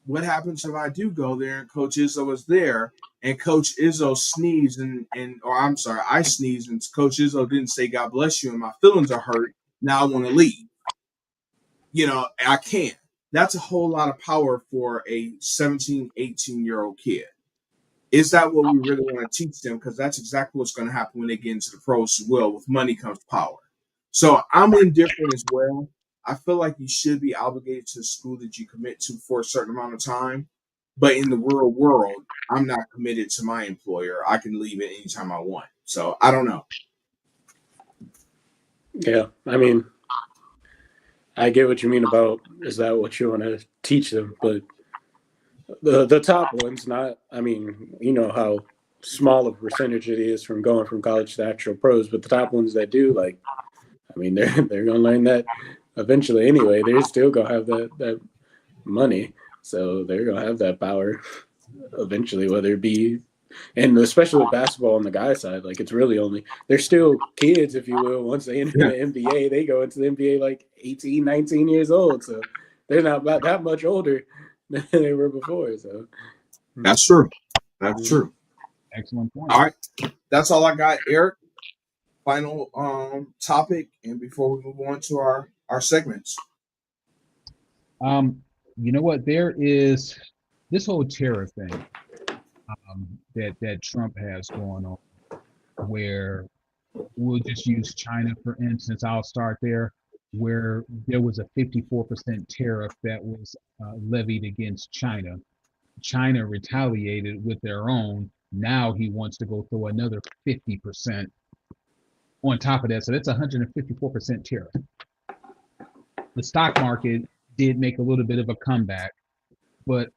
What happens if I do go there and Coach Izzo is there and Coach Izzo sneezed or I'm sorry, I sneezed and Coach Izzo didn't say God bless you and my feelings are hurt. Now I want to leave. I can't. That's a whole lot of power for a 17, 18-year-old kid. Is that what we really want to teach them? Because that's exactly what's going to happen when they get into the pros as well. With money comes power. So I'm indifferent as well. I feel like you should be obligated to the school that you commit to for a certain amount of time. But in the real world, I'm not committed to my employer. I can leave it anytime I want. So I don't know. yeah, I mean, I get what you mean about is that what you want to teach them, but the top ones, not. I mean, you know how small of a percentage it is from going from college to actual pros, but the top ones that do, like, I mean, they're gonna learn that eventually anyway. They're still gonna have that money, so they're gonna have that power eventually, whether it be. And especially with basketball on the guy side, like it's really only they're still kids, if you will. Once they enter the NBA, they go into the NBA like 18, 19 years old. So they're not about that much older than they were before. So That's true. That's true. excellent point. All right. That's all I got, Eric. Final topic, and before we move on to our segments. You know what? There is this whole tariff thing that Trump has going on, where we'll just use China for instance. I'll start there, where there was a 54% tariff that was levied against China China retaliated with their own. Now he wants to go throw another 50% on top of that. So that's 154% tariff. The stock market did make a little bit of a comeback, but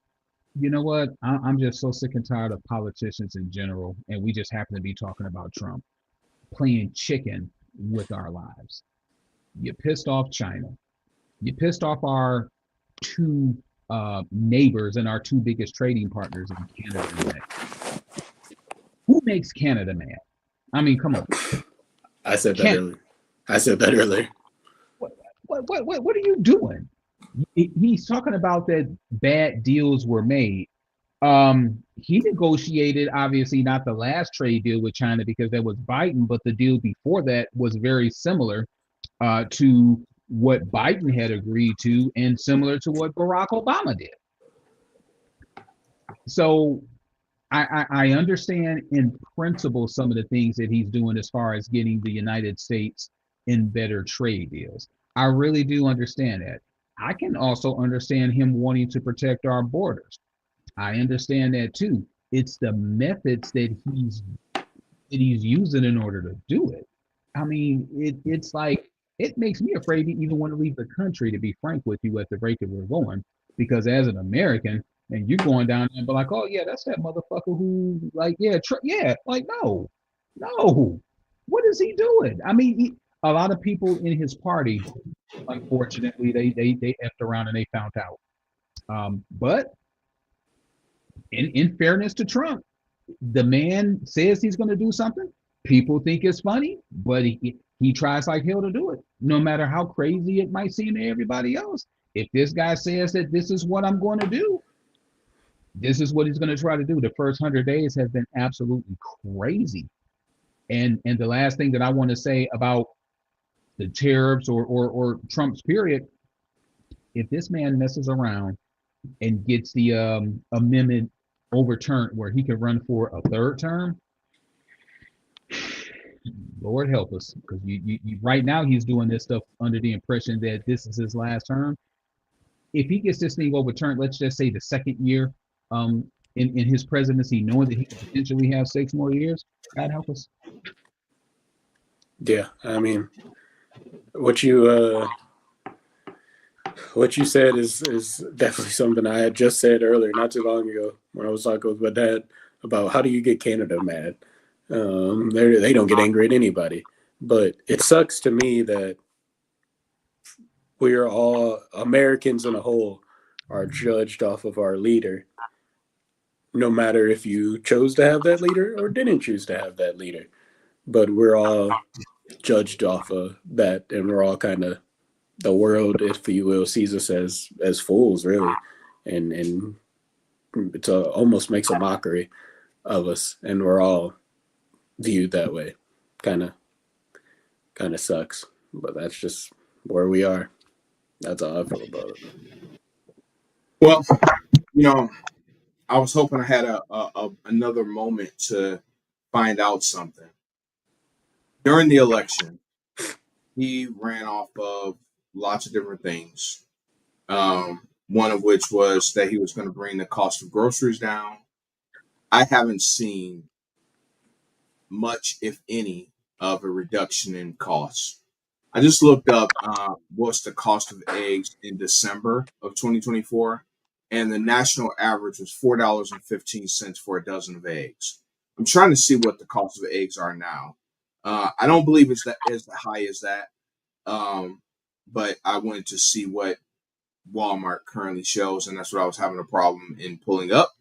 you know what? I'm just so sick and tired of politicians in general, and we just happen to be talking about Trump playing chicken with our lives. You pissed off China. You pissed off our two neighbors and our two biggest trading partners in Canada and Mexico. Who makes Canada mad? I mean, come on. I said that earlier. What are you doing? He's talking about that bad deals were made. He negotiated, obviously not the last trade deal with China because that was Biden, but the deal before that was very similar to what Biden had agreed to and similar to what Barack Obama did. So I understand in principle some of the things that he's doing as far as getting the United States in better trade deals. I really do understand that. I can also understand him wanting to protect our borders. I understand that too. It's the methods that he's using in order to do it. I mean, it's like it makes me afraid to even want to leave the country, to be frank with you, at the rate that we're going. Because as an American, and you're going down there and be like, oh yeah, that's that motherfucker who, like, yeah, like no, what is he doing? I mean, a lot of people in his party, unfortunately, they effed around and they found out. But in fairness to Trump, the man says he's going to do something. People think it's funny, but he tries like hell to do it, no matter how crazy it might seem to everybody else. If this guy says that this is what I'm going to do, this is what he's going to try to do. The first 100 days have been absolutely crazy. And the last thing that I want to say about the tariffs or Trump's period, if this man messes around and gets the amendment overturned where he can run for a third term, Lord help us, because you right now he's doing this stuff under the impression that this is his last term. If he gets this thing overturned, let's just say the second year in his presidency, knowing that he could potentially have 6 more years, God help us. Yeah, I mean, what you said is definitely something I had just said earlier, not too long ago, when I was talking with my dad about how do you get Canada mad. They don't get angry at anybody, but it sucks to me that we are all Americans in a whole are judged off of our leader, no matter if you chose to have that leader or didn't choose to have that leader. But we're all judged off of that, and we're all kind of, the world, if you will, sees us as fools, really, and it's almost makes a mockery of us, and we're all viewed that way. Kind of sucks, but that's just where we are. That's how I feel about it. Well, I was hoping I had another moment to find out something. During the election, he ran off of lots of different things. One of which was that he was going to bring the cost of groceries down. I haven't seen much, if any, of a reduction in costs. I just looked up what's the cost of eggs in December of 2024, and the national average was $4.15 for a dozen of eggs. I'm trying to see what the cost of eggs are now. I don't believe it's as high as that, but I wanted to see what Walmart currently shows, and that's what I was having a problem in pulling up.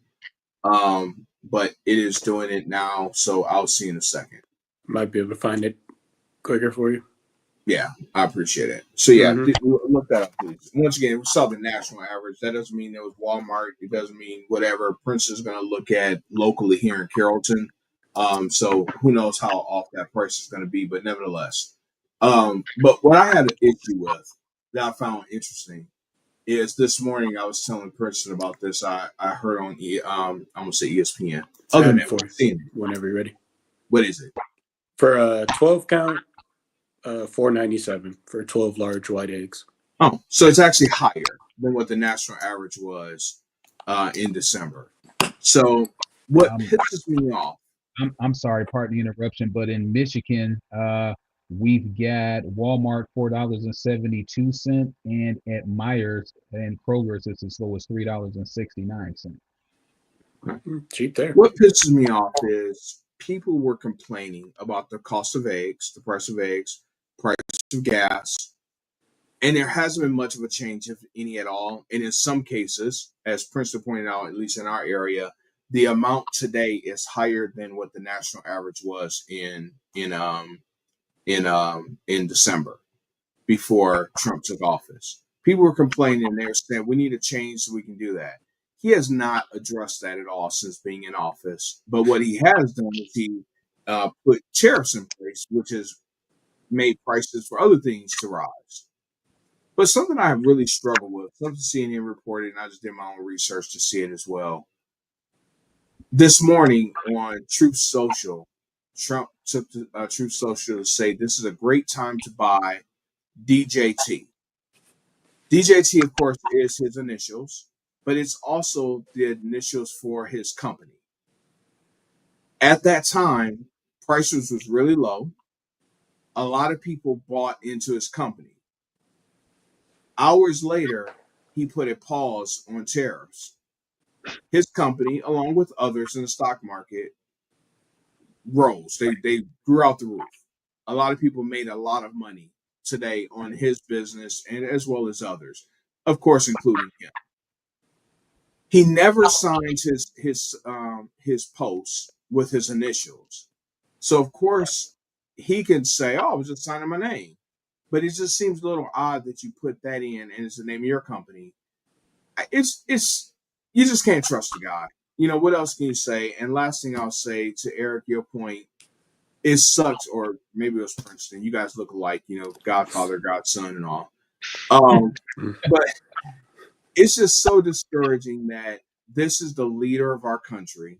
But it is doing it now, so I'll see in a second. Might be able to find it quicker for you. Yeah, I appreciate it. So yeah, look that up, please. Once again, we saw the national average. That doesn't mean it was Walmart. It doesn't mean whatever. Prince is going to look at locally here in Carrollton. So who knows how off that price is going to be, but nevertheless. But what I had an issue with that I found interesting is this morning I was telling Princeton about this. I heard on I'm gonna say ESPN. Other than whenever you're ready. What is it? For a 12 count, $4.97 for 12 large white eggs. Oh, so it's actually higher than what the national average was. in December. So what Um, pisses me off? I'm sorry, pardon the interruption, but in Michigan, we've got Walmart $4.72, and at Myers and Kroger's it's as low as $3.69. Cheap there. What pisses me off is people were complaining about the cost of eggs, the price of gas, and there hasn't been much of a change, if any at all. And in some cases, as Princeton pointed out, at least in our area, the amount today is higher than what the national average was in December before Trump took office. People were complaining and they're saying we need a change so we can do that. He has not addressed that at all since being in office. But what he has done is he put tariffs in place, which has made prices for other things to rise. But something I really struggle with, something CNN reported, and I just did my own research to see it as well. This morning on Truth Social, Trump took to Truth Social to say this is a great time to buy DJT. DJT, of course, is his initials, but it's also the initials for his company. At that time, prices was really low. A lot of people bought into his company. Hours later, he put a pause on tariffs. His company, along with others in the stock market, rose. They grew out the roof. A lot of people made a lot of money today on his business and as well as others, of course, including him. He never signs his posts with his initials, so of course he can say, "Oh, I was just signing my name," but it just seems a little odd that you put that in and it's the name of your company. It's you just can't trust the guy. You know what else can you say? And last thing I'll say to Eric, your point, it sucks, or maybe it was Princeton. You guys look alike, Godfather, Godson, and all. But it's just so discouraging that this is the leader of our country,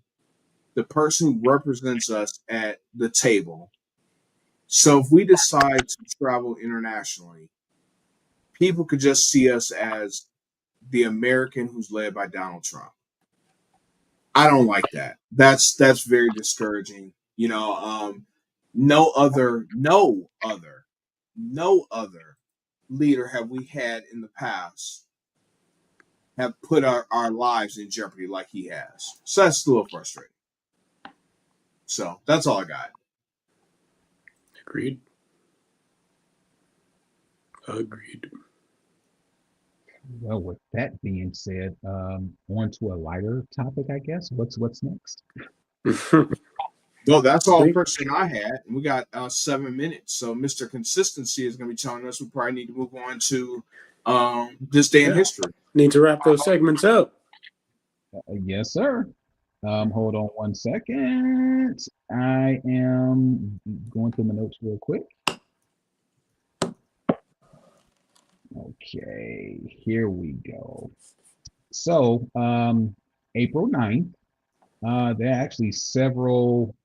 the person who represents us at the table. So if we decide to travel internationally, people could just see us as the American who's led by Donald Trump. I don't like that. That's very discouraging. No other leader have we had in the past have put our lives in jeopardy like he has. So that's a little frustrating. So that's all I got. Agreed. Well, with that being said, on to a lighter topic, I guess. What's next? Well, that's all Princeton I had. We got 7 minutes. So Mr. Consistency is going to be telling us we probably need to move on to this day in history. Need to wrap those segments up. Yes, sir. Hold on 1 second. I am going through my notes real quick. Okay, here we go. So, April 9th, there are actually several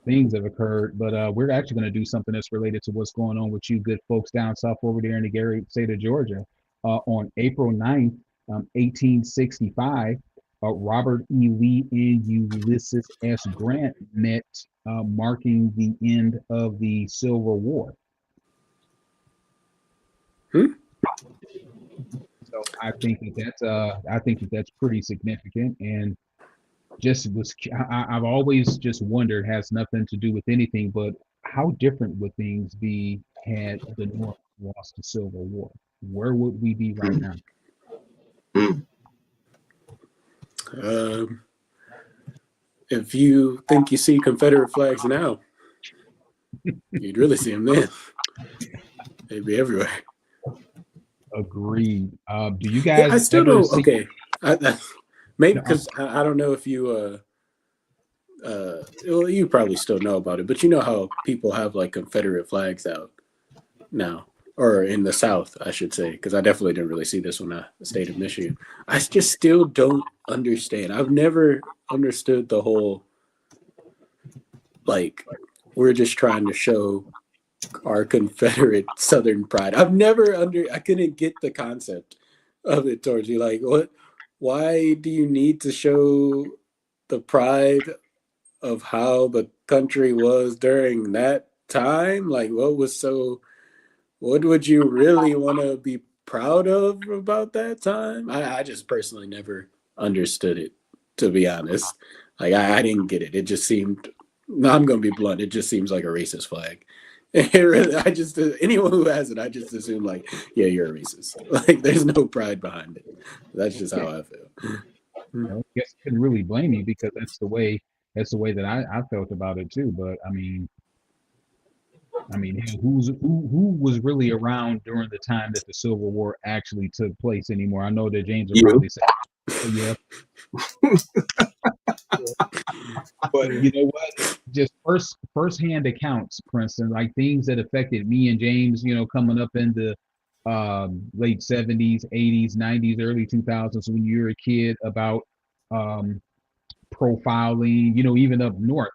things that have occurred, but we're actually going to do something that's related to what's going on with you good folks down south over there in the great state of Georgia. On April 9th, 1865, Robert E. Lee and Ulysses S. Grant met, marking the end of the Civil War. So I think that's pretty significant, and I've always just wondered, has nothing to do with anything, but how different would things be had the North lost the Civil War? Where would we be right now? If you think you see Confederate flags now, you'd really see them then. They'd be everywhere. Agreed. Do you guys? I still don't. Okay, maybe because I don't know if you. Well, you probably still know about it, but you know how people have like Confederate flags out now, or in the South, I should say, because I definitely didn't really see this when I stayed in Michigan. I just still don't understand. I've never understood the whole, like, we're just trying to show our Confederate Southern pride. I couldn't get the concept of it towards you. Like, what? why do you need to show the pride of how the country was during that time? Like, what would you really want to be proud of about that time? I just personally never understood it, to be honest. Like, I didn't get it. It just seemed, no, I'm going to be blunt. It just seems like a racist flag. It really, anyone who has it, I just assume, like, yeah, you're a racist. Like, there's no pride behind it. That's just how I feel. I guess I couldn't really blame you because that's the way that I felt about it too. But I mean, who was really around during the time that the Civil War actually took place anymore? I know that James would You. probably say, "Oh yeah," but you know what? Just firsthand accounts, Princeton, like things that affected me and James, coming up in the late '70s, '80s, '90s, early 2000s when you were a kid about um, profiling, even up north.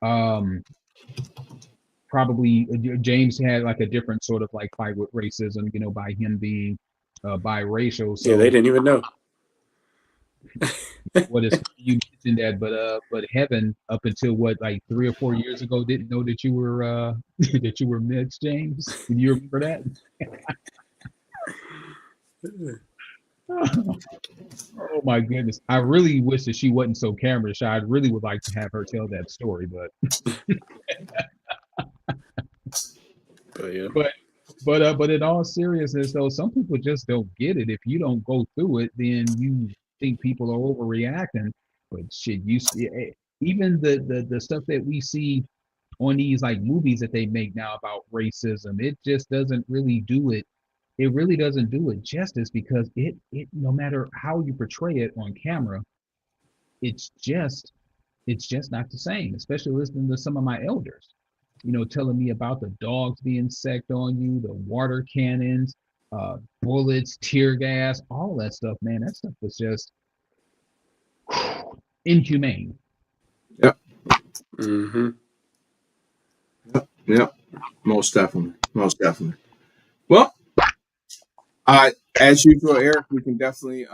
Um, Probably James had like a different sort of like fight with racism, by him being biracial. Yeah, they So didn't even know. what is you mentioned that, but Heaven up until what like 3 or 4 years ago didn't know that you were that you were mixed, James. Do you remember that? Oh my goodness! I really wish that she wasn't so camera shy. I really would like to have her tell that story, but But yeah. but in all seriousness, though, some people just don't get it. If you don't go through it, then you think people are overreacting. But shit, even the stuff that we see on these like movies that they make now about racism, it just doesn't really do it. It really doesn't do it justice because it no matter how you portray it on camera, it's just it's just not the same, especially listening to some of my elders, telling me about the dogs being sacked on you, the water cannons, bullets, tear gas, all that stuff, man. That stuff was just inhumane. Yep. Mm-hmm. Yep. Most definitely. Most definitely. Well, as usual, Eric, we can definitely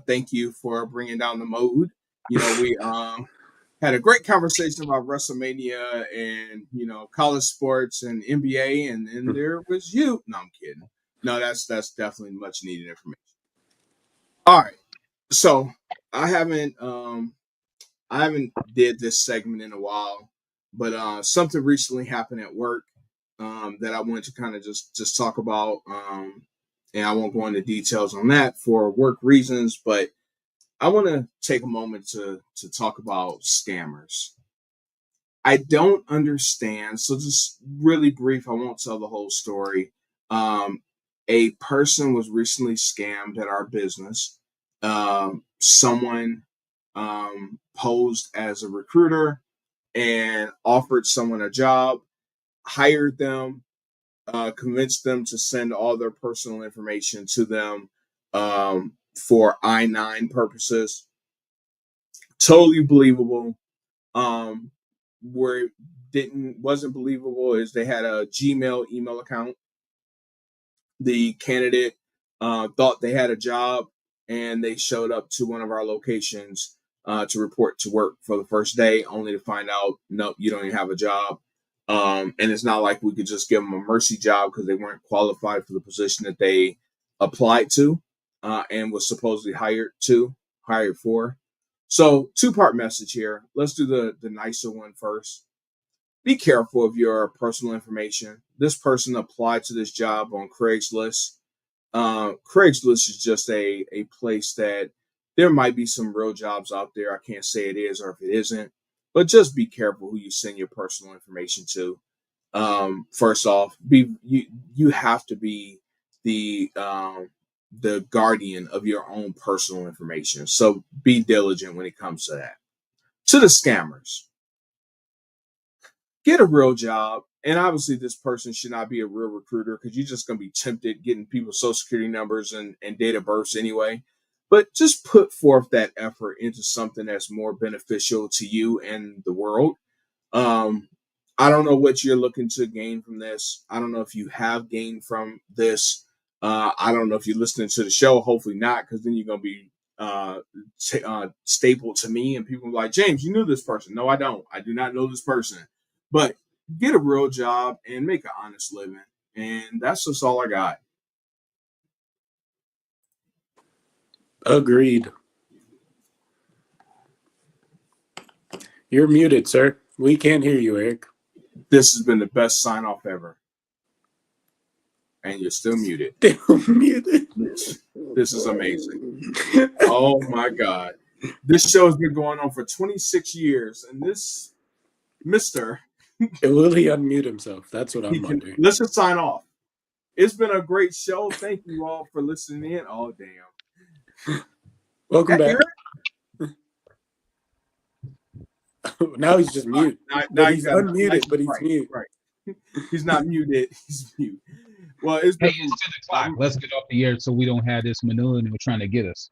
thank you for bringing down the mood. We had a great conversation about WrestleMania and college sports and NBA, and then there was you. No, I'm kidding. No, that's definitely much needed information. All right, so I haven't did this segment in a while, but something recently happened at work that I wanted to kind of just talk about, and I won't go into details on that for work reasons, but I want to take a moment to talk about scammers. I don't understand. So just really brief. I won't tell the whole story. A person was recently scammed at our business. Someone posed as a recruiter and offered someone a job, hired them, convinced them to send all their personal information to them for I-9 purposes. Totally believable. Where it wasn't believable is they had a Gmail email account. The candidate thought they had a job, and they showed up to one of our locations to report to work for the first day, only to find out, nope, you don't even have a job. And it's not like we could just give them a mercy job because they weren't qualified for the position that they applied to and was supposedly hired for. So, two-part message here. Let's do the nicer one first. Be careful of your personal information. This person applied to this job on Craigslist. Craigslist is just a place that there might be some real jobs out there. I can't say it is or if it isn't, but just be careful who you send your personal information to. First off, you have to be the guardian of your own personal information. So be diligent when it comes to that. To the scammers, get a real job. And obviously, this person should not be a real recruiter because you're just going to be tempted getting people's social security numbers and date of births anyway. But just put forth that effort into something that's more beneficial to you and the world. Um, I don't know what you're looking to gain from this. I don't know if you have gained from this. I don't know if you're listening to the show. Hopefully not, because then you're going to be staple to me. And people are like, James, you knew this person. No, I don't. I do not know this person. But get a real job and make an honest living. And that's just all I got. Agreed. You're muted, sir. We can't hear you, Eric. This has been the best sign off ever. And you're still muted. Still muted. This is amazing. Oh my God. This show has been going on for 26 years. And this Mr. Will he unmute himself? That's what I'm wondering. Let's just sign off. It's been a great show. Thank you all for listening in. Oh, damn. Welcome back. Now he's just mute. Now he's unmuted, but he's mute. Right. He's not muted. He's mute. Well, it's 10 o'clock. Let's get off the air so we don't have this manila and we're trying to get us.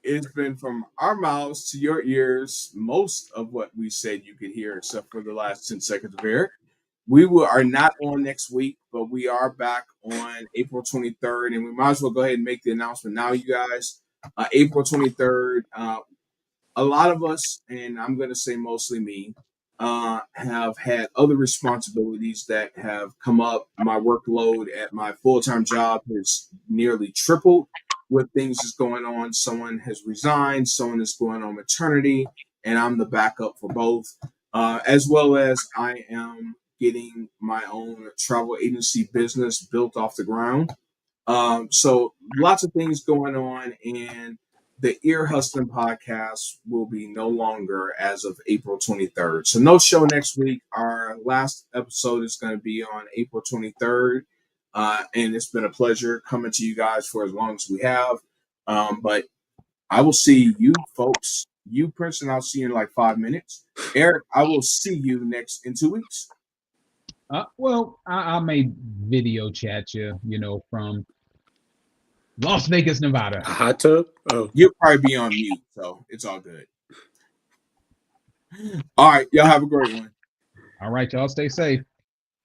It's been from our mouths to your ears. Most of what we said you could hear, except for the last 10 seconds of air. We are not on next week, but we are back on April 23rd, and we might as well go ahead and make the announcement now, you guys. April 23rd. A lot of us, and I'm going to say mostly me, have had other responsibilities that have come up. My workload at my full-time job has nearly tripled with things that's going on. Someone has resigned, someone is going on maternity, and I'm the backup for both, as well as I am getting my own travel agency business built off the ground. So lots of things going on, and the Ear Hustling podcast will be no longer as of April 23rd. So no show next week. Our last episode is going to be on April 23rd. And it's been a pleasure coming to you guys for as long as we have. But I will see you folks, you Princeton, I'll see you in like 5 minutes. Eric, I will see you in 2 weeks. Well, I may video chat you, from Las Vegas, Nevada. A hot tub? Oh. You'll probably be on mute, so it's all good. All right, y'all have a great one. All right, y'all stay safe.